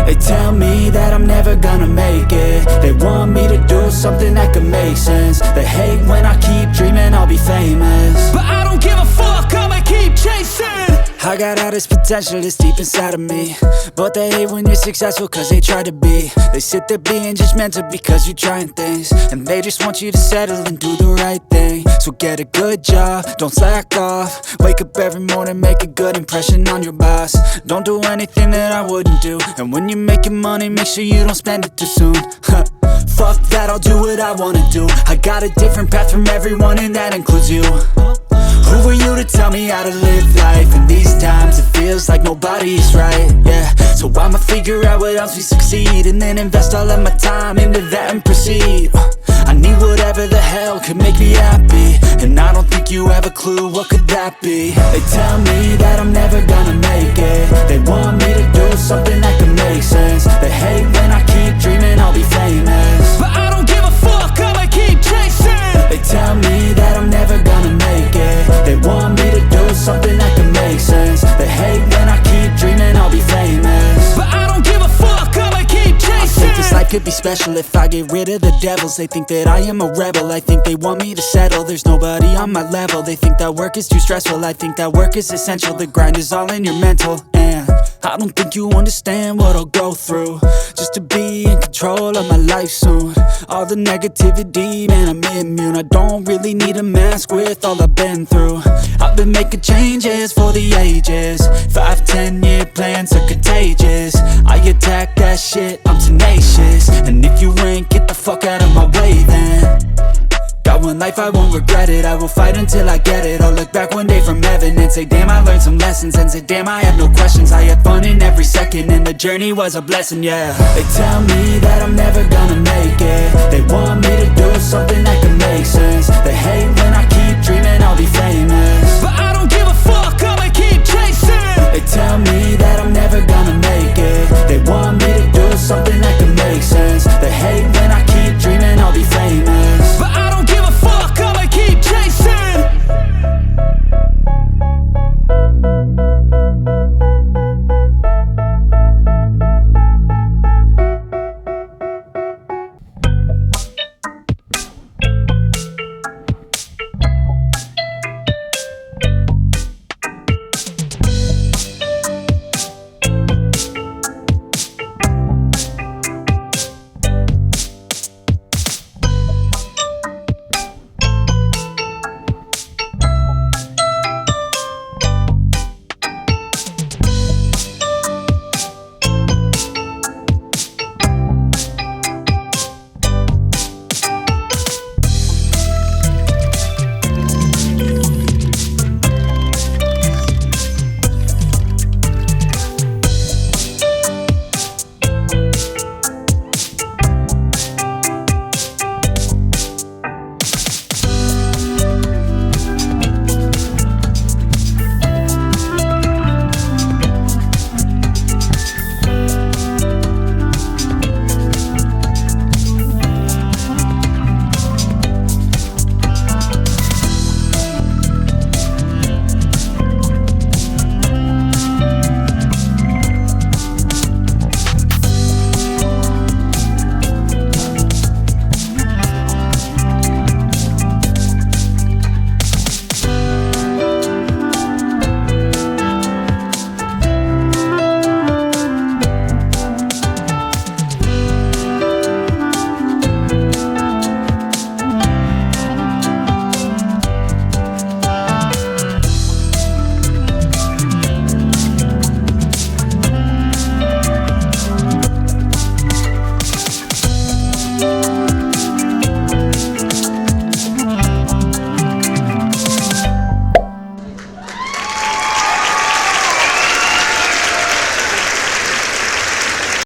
They tell me that I'm never gonna make it. They want me to do something that could make sense. They hate when I keep dreaming I'll be famous, but I don't give a fuck, I'ma keep chasing. I got all this potential that's deep inside of me, but they hate when you're successful cause they try to be. They sit there being judgmental because you're trying things, and they just want you to settle and do the right thing. So get a good job, don't slack off. Wake up every morning, make a good impression on your boss. Don't do anything that I wouldn't do, and when you're making money, make sure you don't spend it too soon. Fuck that, I'll do what I wanna do. I got a different path from everyone, and that includes you. Who are you to tell me how to live life? In these times it feels like nobody is right, yeah. So I'ma figure out what else we succeed, and then invest all of my time into that and proceed. I need whatever the hell could make me happy, and I don't think you have a clue what could that be. They tell me that I'm never gonna make it. They want me to do something that could make sense. They hate when I keep dreaming I'll be famous, but I don't give a fuck, I'ma keep chasing. They tell me that I'm never gonna make it. They want me to do something that can make sense. They hate when I keep dreaming I'll be famous, but I don't give a fuck, I'ma keep chasing. I think this life could be special if I get rid of the devils. They think that I am a rebel, I think they want me to settle. There's nobody on my level. They think that work is too stressful, I think that work is essential. The grind is all in your mental, and I don't think you understand what I'll go through just to be in control of my life soon. All the negativity, man, I'm immune. I don't really need a mask with all I've been through. I've been making changes for the ages. 5-10 year plans are contagious. I attack that shit, I'm tenacious. And if you ain't, get the fuck out of my way then. Got one life, I won't regret it. I will fight until I get it. I'll look back one day from heaven and say, damn, I learned some lessons. And say, damn, I have no questions. I had fun in every second, and the journey was a blessing, yeah. They tell me that I'm never gonna make it. They want me to do something that can make sense. They hate when I keep dreaming I'll be famous, but I don't give a fuck, I'ma keep chasing. They tell me that I'm never gonna make